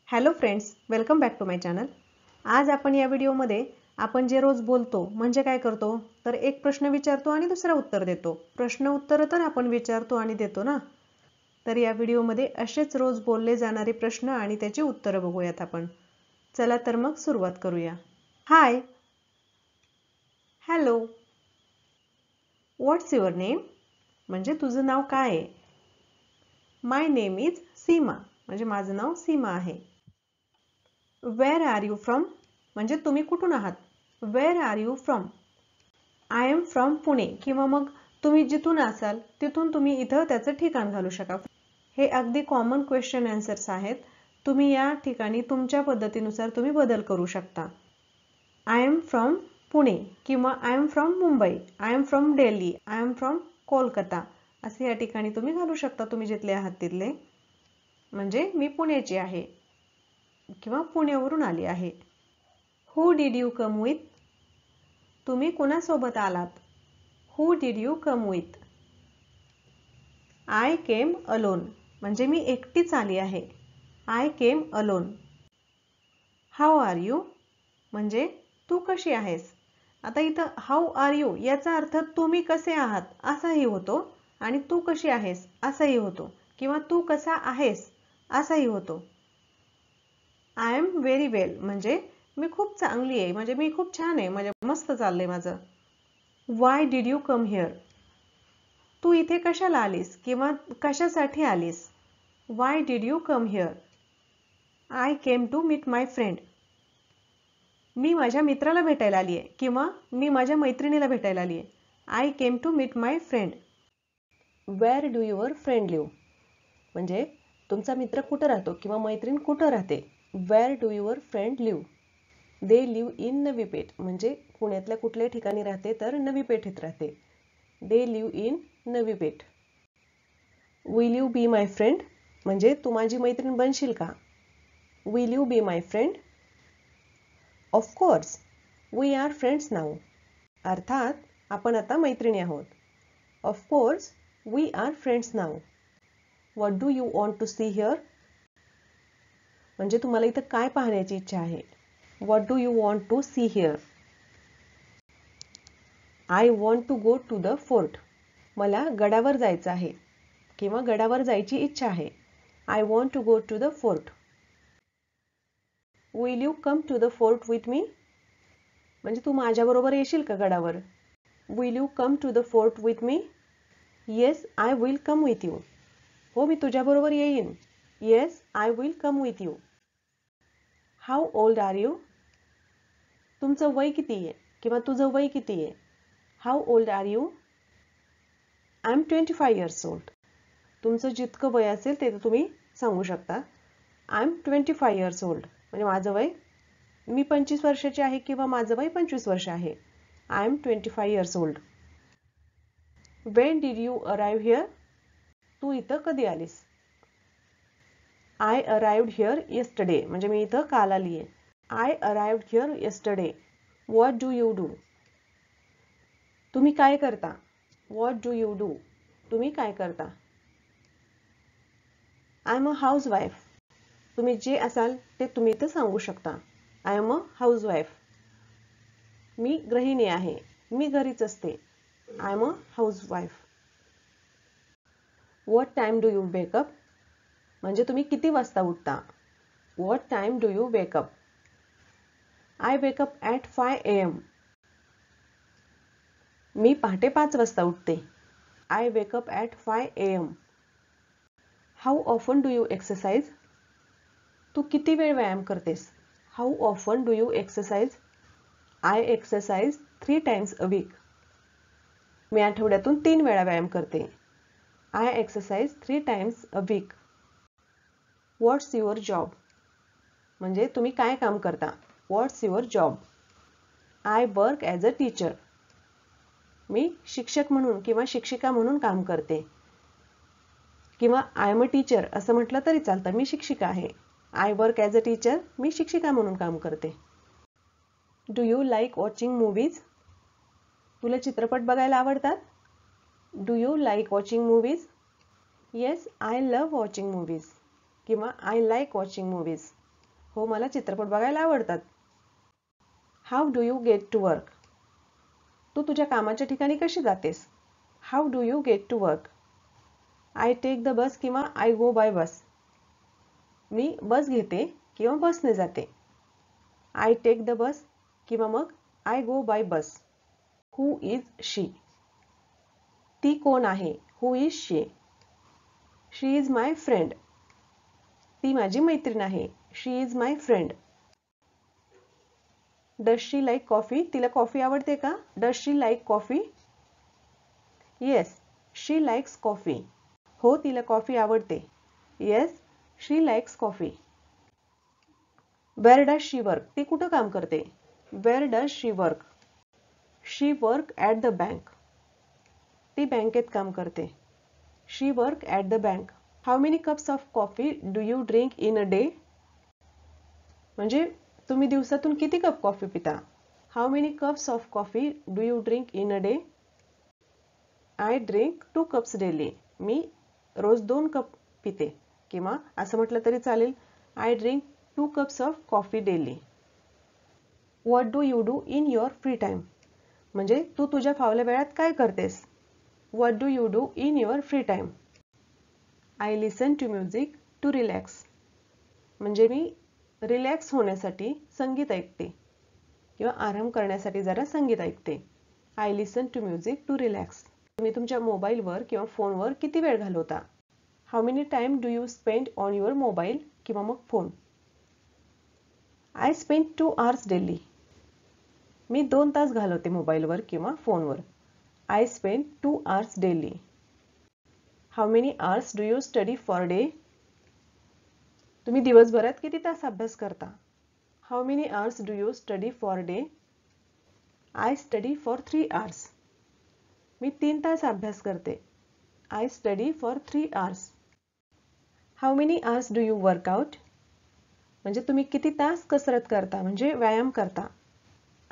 Hello friends, welcome back to my channel. आज आपण या व्हिडिओमध्ये आपण जे रोज बोलतो म्हणजे काय करतो तर एक प्रश्न विचारतो आणि दुसरा उत्तर देतो. प्रश्न उत्तर तर आपण विचारतो आणि देतो ना. तर या व्हिडिओमध्ये असेच रोज बोलले जाणारे प्रश्न आणि त्याची उत्तरे बघूयात आपण. चला तर मग सुरुवात करूया. हाय, हॅलो, व्हॉट्स युअर नेम म्हणजे तुझं नाव काय आहे. माय नेम इज सीमा म्हणजे माझं नाव सीमा आहे. वेअर आर यू फ्रॉम म्हणजे तुम्ही कुठून आहात. Where are you from. I am from Pune किंवा मग तुम्ही जिथून असाल तिथून तुम्ही इथं त्याचं ठिकाण घालू शका. हे अगदी कॉमन क्वेश्चन आन्सर्स आहेत. तुम्ही या ठिकाणी तुमच्या पद्धतीनुसार तुम्ही बदल करू शकता. आय एम फ्रॉम पुणे किंवा I am from Mumbai, I am from Delhi, I am from Kolkata असे या ठिकाणी तुम्ही घालू शकता. तुम्ही जिथले आहात तिथले. म्हणजे मी पुण्याची आहे किंवा पुण्यावरून आली आहे. हू डिड यू कम विथ तुम्ही कोणासोबत आलात. हू did you come with. I came alone म्हणजे मी एकटीच आली आहे. I came alone. How are you म्हणजे तू कशी आहेस. आता इथं हाऊ आर यू याचा अर्थ तुम्ही कसे आहात असाही होतो आणि तू कशी आहेस असाही होतो किंवा तू कसा आहेस असाही होतो. आय एम व्हेरी वेल म्हणजे मी खूप चांगली आहे म्हणजे मी खूप छान आहे म्हणजे मस्त चाललंय माझं. Why did you come here तू इथे कशाला आलीस किंवा कशासाठी आलीस. Why did you come here. I came to meet my friend मी माझ्या मित्राला भेटायला आली आहे किंवा मी माझ्या मैत्रिणीला भेटायला आली आहे. I came to meet my friend. Where do your friend live म्हणजे तुमचा मित्र कुठं राहतो किंवा मैत्रीण कुठं राहते. Where do your friend live. They live in Navi Peth म्हणजे पुण्यातल्या कुठल्या ठिकाणी राहते तर नवी पेठेत राहते. दे live in Navi Peth. Will you be my friend म्हणजे तू माझी मैत्रीण बनशील का. Will you be my friend. Of course we are friends now अर्थात आपण आता मैत्रिणी आहोत. Of course we are friends now. What do you want to see here म्हणजे तुम्हाला इथं काय पाहण्याची इच्छा आहे. What do you want to see here. I want to go to the fort मला गडावर जायचं आहे किंवा गडावर जायची इच्छा आहे. I want to go to the fort. Will you come to the fort with me म्हणजे तू माझ्याबरोबर येशील का गडावर. Will you come to the fort with me. Yes I will come with you हो मी तुझ्याबरोबर येईन. Yes I will come with you. How old are you तुमचं वय किती आहे किंवा तुझं वय किती आहे. How old are you. I am 25 years old तुमचं जितकं वय असेल ते तुम्ही सांगू शकता. आय एम 25 years old म्हणजे माझं वय मी 25 वर्षाची आहे किंवा माझं वय 25 वर्ष आहे. I am 25 years old. When did you arrive here तू इथं कधी आलीस. आय अराईव्ड हिअर येस्टरडे म्हणजे मी इथं काल आली आहे. I arrived here yesterday. What do you do तुम्ही काय करता. व्हॉट डू यू डू तुम्ही काय करता. I am a housewife तुम्ही जे असाल ते तुम्ही इथं सांगू शकता. I am a housewife. मी गृहिणी आहे मी घरीच असते. I am a housewife. What time do you wake up म्हणजे तुम्ही किती वाजता उठता. What time do you wake up. I wake up at 5 AM मी पहाटे 5 वाजता उठते. I wake up at 5 AM. How often do you exercise तू किती वेळ व्यायाम करतेस. How often do you exercise. I exercise 3 times a week मी आठवड्यातून 3 वेळा व्यायाम करते. I exercise 3 times a week. What's your job म्हणजे तुम्ही काय काम करता. What's your job. I work as a teacher मी शिक्षक म्हणून किंवा शिक्षिका म्हणून काम करते किंवा आय एम अ टीचर असं म्हटलं तरी चालतं. मी शिक्षिका आहे. I work as a teacher मी शिक्षिका म्हणून काम करते. Do you like watching movies तुला चित्रपट बघायला आवडतात. Do you like watching movies. Yes I love watching movies किंवा आय लाईक वॉचिंग मूवीज. हो, मला चित्रपट बघायला आवडतात. How do you get to work? तू तुझ्या कामाच्या ठिकाणी कशी जातेस? How do you get to work? I take the bus किंवा आय गो बाय बस. मी बस घेते किंवा बसने जाते. आय टेक द बस किंवा मग I go by bus. Who is she? ती कोण आहे? Who is she? She is my friend. ती माझी मैत्रीण आहे. She is my friend. Does she like coffee? तिला कॉफी आवडते का? Does she like coffee? Yes, she likes coffee. हो, तिला कॉफी आवडते. Yes, she likes coffee. Where does she work? ती कुठं काम करते? Where does she work? She work at the bank. ती बँकेत काम करते. She work at the bank. How many cups of coffee do you drink in a day? म्हणजे तुम्ही दिवसातून किती कप कॉफी पिता? How many cups of coffee do you drink in a day? I drink 2 cups daily. मी रोज 2 cup पिते. किंवा असं म्हटलं तरी चालेल, I drink 2 cups of coffee daily. What do you do in your free time? म्हणजे तू तुझ्या फावल्या वेळात काय करतेस? What do you do in your free time? I listen to music to relax. म्हणजे मी रिलॅक्स होण्यासाठी संगीत ऐकते किंवा आराम करण्यासाठी जरा संगीत ऐकते. I listen to music to relax. तुम्ही तुमच्या मोबाईलवर किंवा फोनवर किती वेळ घालवता? How many time do you spend on your mobile किंवा मग phone? I spend 2 hours daily. मी 2 तास घालवते मोबाईलवर किंवा फोनवर. I spend 2 hours daily. How many hours do you study for day? तुम्ही दिवसभरात किती तास अभ्यास करता? How many hours do you study for day? I study for 3 hours. मी 3 तास अभ्यास करते. I study for 3 hours. How many hours do you workout? म्हणजे तुम्ही किती तास कसरत करता, म्हणजे व्यायाम करता?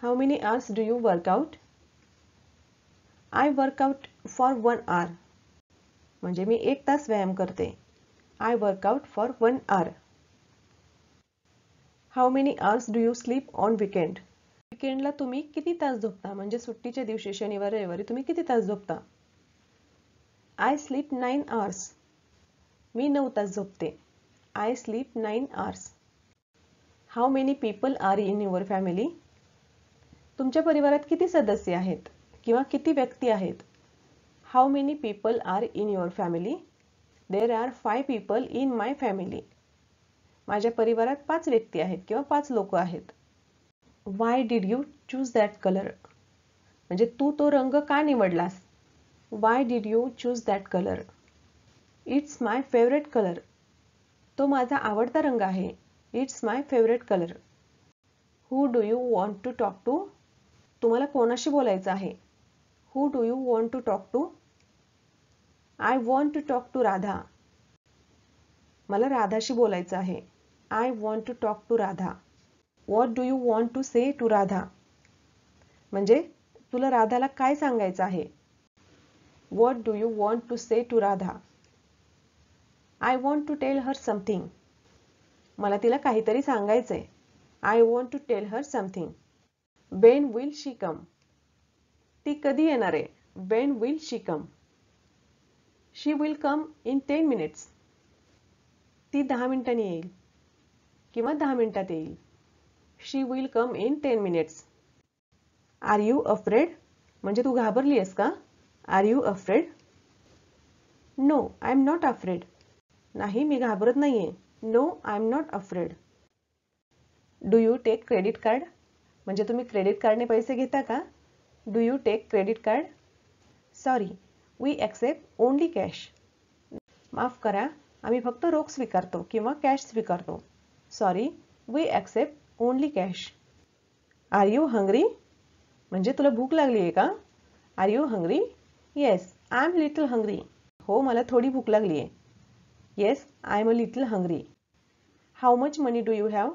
How many hours do you workout? I workout for 1 hour. म्हणजे मी 1 तास व्यायाम करते. I workout for 1 hour. How many hours do you sleep on weekend? वीकेंडला तुम्ही किती तास झोपता, म्हणजे सुट्टीच्या दिवशी शनिवार रविवारी तुम्ही किती तास झोपता? I sleep 9 hours. मी 9 तास झोपते. I sleep 9 hours. How many people are in your family? तुमच्या परिवारात किती सदस्य आहेत किंवा किती व्यक्ती आहेत? How many people are in your family? There are 5 people in my family. माझ्या परिवारात 5 व्यक्ती आहेत किंवा 5 लोक आहेत. Why did you choose that colour? म्हणजे तू तो रंग का निवडलास? Why did you choose that colour? It's my favourite colour. तो माझा आवडता रंग आहे. It's my favourite colour. Who do you want to talk to? तुम्हाला कोणाशी बोलायचं आहे? Who do you want to talk to? I want to talk to Radha. मला राधाशी बोलायचं आहे. I want to talk to Radha. What do you want to say to Radha? म्हणजे तुला राधाला काय सांगायचं आहे? What do you want to say to Radha? I want to tell her something. मला तिला काहीतरी सांगायचंय. I want to tell her something. When will she come? ती कधी येणार आहे? When will she come? She will come in 10 minutes. ती 10 मिनिटांनी येईल किंवा 10 मिनिटात येईल. She will come in 10 minutes. Are you afraid? म्हणजे तू घाबरली आहेस का? Are you afraid? No, I am not afraid. नाही, मी घाबरत नाहीये. No, I am not afraid. Do you take credit card? म्हणजे तुम्ही क्रेडिट कार्डने पैसे घेता का? Do you take credit card? Sorry, we accept only cash. माफ करा, आम्ही फक्त रोख स्वीकारतो किंवा कॅश स्वीकारतो. Sorry, we accept only cash. Are you hungry? म्हणजे तुला भूक लागली आहे का? Are you hungry? Yes, I am little hungry. हो, मला थोडी भूक लागली आहे. Yes, I am a little hungry. How much money do you have?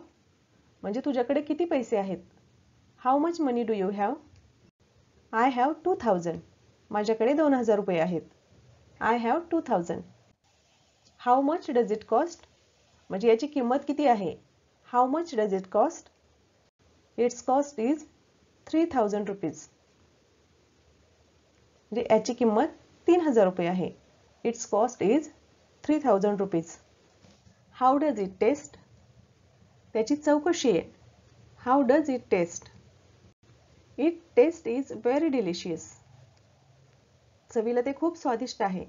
म्हणजे तुझ्याकडे किती पैसे आहेत? How much money do you have? I have 2000. माझ्याकडे 2000 रुपये आहेत. I have 2000. How much does it cost? म्हणजे याची किंमत किती आहे? How much does it cost? Its cost is 3000 rupees. म्हणजे याची किंमत 3000 रुपये आहे. Its cost is 3000 rupees. How does it taste? त्याची चव कशी आहे? How does it taste? It taste is very delicious. चवीला ते खूप स्वादिष्ट आहे.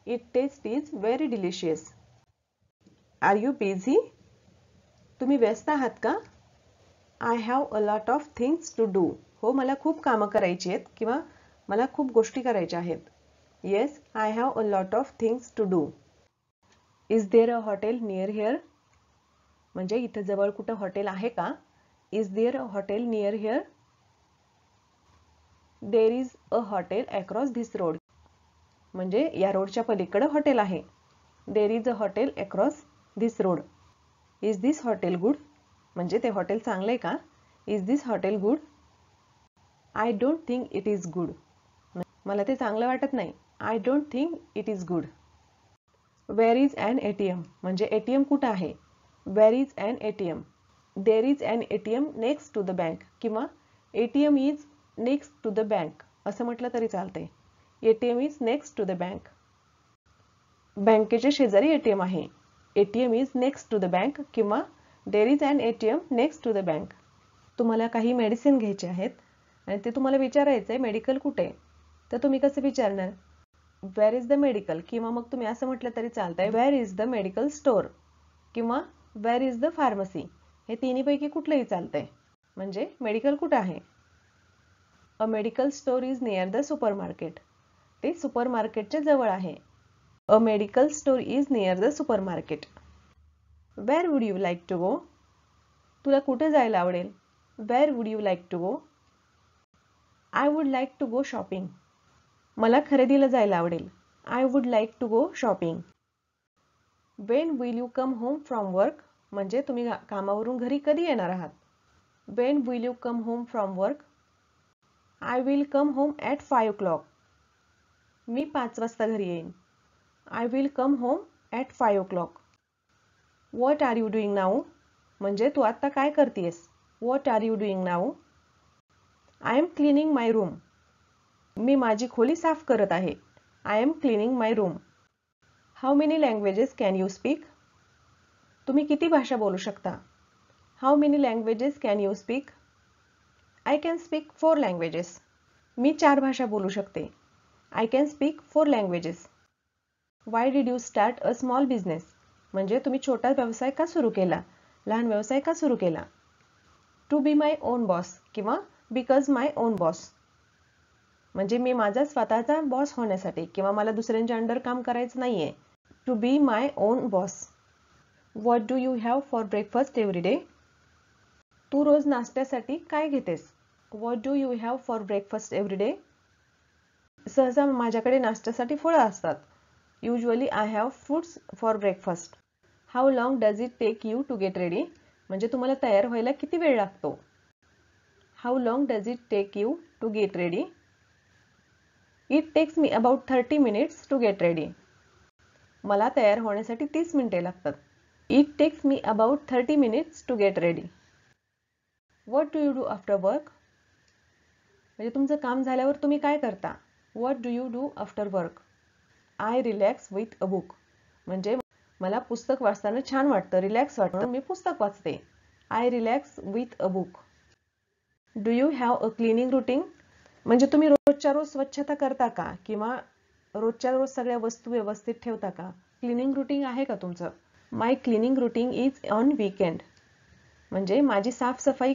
It taste is very delicious. Are you busy? तुम्ही व्यस्त आहात का? I have a lot of things to do. हो, मला खूप कामं करायची आहेत किंवा मला खूप गोष्टी करायच्या आहेत. Yes, I have a lot of things to do. Is there a hotel near here? म्हणजे इथं जवळ कुठं हॉटेल आहे का? Is there a hotel near here? There is a hotel across this road. म्हणजे या रोडच्या पलीकडे हॉटेल आहे. There is a hotel across this road. Is this hotel good? म्हणजे ते हॉटेल चांगलं आहे का? Is this hotel good? I don't think it is good. मला ते चांगलं वाटत नाही. I don't think it is good. Where is an ATM? म्हणजे ATM कुठं आहे? Where is an ATM? There is an ATM next to the bank किंवा ATM is next to the bank असं म्हटलं तरी चालतंय. ATM is next to the bank. बँकेच्या शेजारी ATM आहे. ATM is next to the bank किंवा there is an ATM next to the bank. तुम्हाला काही मेडिसिन घ्यायचे आहेत आणि ते तुम्हाला विचारायचं आहे मेडिकल कुठे आहे, तर तुम्ही कसं विचारणार? वेअर इज द मेडिकल किंवा मग तुम्ही असं म्हटलं तरी चालतंय where is the medical store किंवा वेअर इज द फार्मसी. हे तिन्हीपैकी कुठलंही चालतंय. म्हणजे मेडिकल कुठं आहे? A medical store is near the super market. ते सुपर मार्केटच्या जवळ आहे. A medical store is near the super market. Where would you like to go? तुला कुठे जायला आवडेल? Where would you like to go? I would like to go shopping. मला खरेदीला जायला आवडेल. I would like to go shopping. When will you come home from work? म्हणजे तुम्ही कामावरून घरी कधी येणार आहात? When will you come home from work? I will come home at 5 o'clock. मी 5 वाजता घरी येईन. I will come home at 5 o'clock. What are you doing now? म्हणजे तू आत्ता काय करतेस? What are you doing now? I am cleaning my room. मी माझी खोली साफ करत आहे. I am cleaning my room. How many languages can you speak? तुम्ही किती भाषा बोलू शकता? How many languages can you speak? I can speak 4 languages. मी 4 भाषा बोलू शकते. I can speak 4 languages. Why did you start a small business? म्हणजे तुम्ही छोटा व्यवसाय का सुरू केला? लहान व्यवसाय का सुरू केला? To be my own boss किंवा बिकॉज माय ओन बॉस. म्हणजे मी माझा स्वतःचा बॉस होण्यासाठी किंवा मला दुसऱ्यांच्या अंडर काम करायचं नाहीये. To be my own boss. What do you have for breakfast every day? तू रोज नाश्त्यासाठी काय घेतेस? What do you have for breakfast every day? सहसा माझ्याकडे नाश्त्यासाठी फळं असतात. Usually I have fruits for breakfast. How long does it take you to get ready? म्हणजे तुम्हाला तयार व्हायला किती वेळ लागतो? How long does it take you to get ready? It takes me about 30 minutes to get ready. मला तयार होण्यासाठी 30 मिनिटे लागतात. It takes me about 30 minutes to get ready. What do you do after work? म्हणजे तुमचं काम झाल्यावर तुम्ही काय करता? What do you do after work? I relax with a book. म्हणजे मला पुस्तक वाचताना छान वाटतं, रिलॅक्स वाटतं, मी पुस्तक वाचते. I relax with a book. Do you have a cleaning routine? म्हणजे तुम्ही रोजच्या रोज स्वच्छता करता का किंवा रोजच्या रोज सगळ्या वस्तू व्यवस्थित ठेवता का? क्लिनिंग रुटीन आहे का तुमचं? My cleaning routine is on weekend. म्हणजे माझी साफसफाई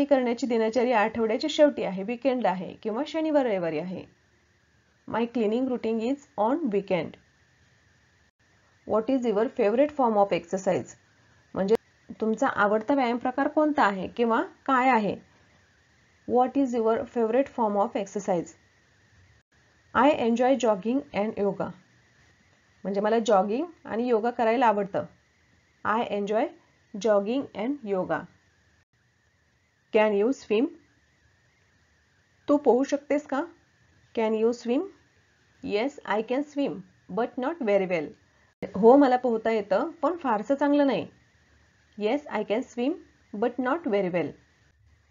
करण्याची दिनचर्या आठवड्याच्या शेवटी आहे, वीकेंड आहे किंवा शनिवार रविवारी आहे. My cleaning routine is on weekend. What is your favourite form of exercise? म्हणजे तुमचा आवडता व्यायाम प्रकार कोणता आहे किंवा काय आहे? What is your favourite form of exercise? I enjoy jogging and yoga. म्हणजे मला जॉगिंग आणि योगा करायला आवडतं. I enjoy jogging and yoga. Can you swim? तू पोहू शकतेस का? Can you swim? Yes, I can swim but not very well. हो मला पोहता येतं पण फारसं चांगलं नाही. Yes I can swim but not very well.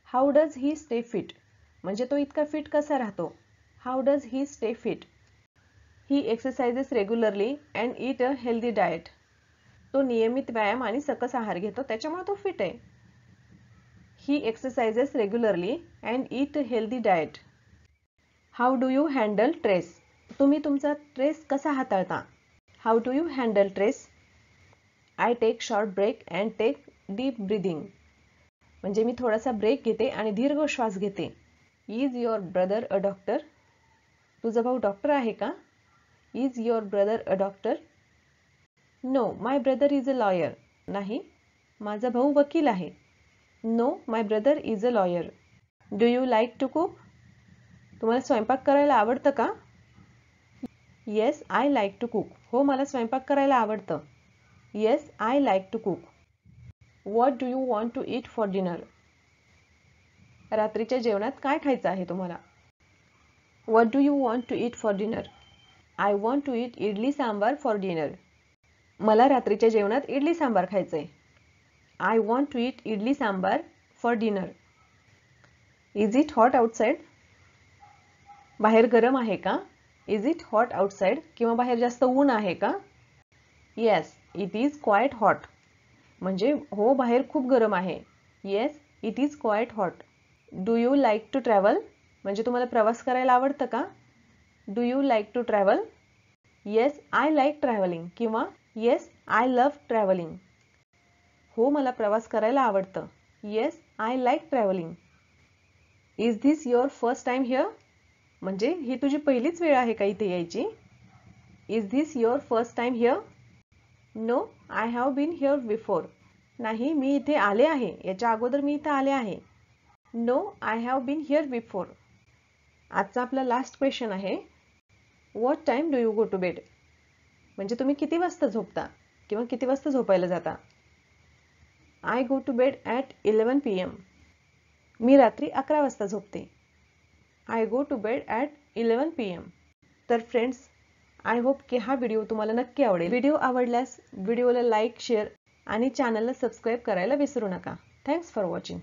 How does he stay fit म्हणजे तो इतका फिट कसा राहतो. How does he stay fit. He exercises regularly and eat a healthy diet. तो नियमित व्यायाम आणि सकस आहार घेतो त्याच्यामुळे तो फिट आहे. He exercises regularly and eat a healthy diet. How do you handle stress. तुम्ही तुमचा स्ट्रेस कसा हाताळता. How do you handle stress. I take short break and take deep breathing म्हणजे मी थोडासा ब्रेक घेते आणि दीर्घ श्वास घेते. Is your brother a doctor. तुझा भाऊ डॉक्टर आहे का. Is your brother a doctor. No my brother is a lawyer. नाही माझा भाऊ वकील आहे. No my brother is a lawyer. Do you like to cook. तुम्हाला स्वयंपाक करायला आवडतं का. Yes I like to cook. हो मला स्वयंपाक करायला आवडतं. Yes I like to cook. What do you want to eat for dinner. रात्रीच्या जेवणात काय खायचं आहे तुम्हाला. What do you want to eat for dinner. I want to eat idli sambar for dinner. मला रात्रीच्या जेवणात इडली सांबार खायचंय. I want to eat idli sambar for dinner. Is it hot outside. बाहेर गरम आहे का. इज इट हॉट आउटसाइड किंवा बाहेर जास्त ऊन आहे का. Yes it is quite hot म्हणजे हो बाहेर खूप गरम आहे. Yes it is quite hot. Do you like to travel म्हणजे तुम्हाला प्रवास करायला आवडतं का. Do you like to travel. Yes I like travelling किंवा येस आय लव्ह ट्रॅव्हलिंग. हो मला प्रवास करायला आवडतं. Yes I like travelling. Is this your first time here म्हणजे ही तुझी पहिलीच वेळ आहे का इथे यायची. Is this your first time here. No I have been here before. नाही मी इथे आले आहे याच्या अगोदर मी इथे आले आहे. No I have been here before. आजचा आपला लास्ट क्वेश्चन आहे. What time do you go to bed म्हणजे तुम्ही किती वाजता झोपता किंवा किती वाजता झोपायला जाता. I go to bed at 11 PM. मी रात्री 11 वाजता झोपते. I go to bed at 11 PM. तर फ्रेंड्स आय होप की हा व्हिडिओ तुम्हाला नक्की आवडेल. व्हिडिओ आवडल्यास व्हिडिओला लाईक शेअर आणि चॅनलला सबस्क्राईब करायला विसरू नका. Thanks for watching.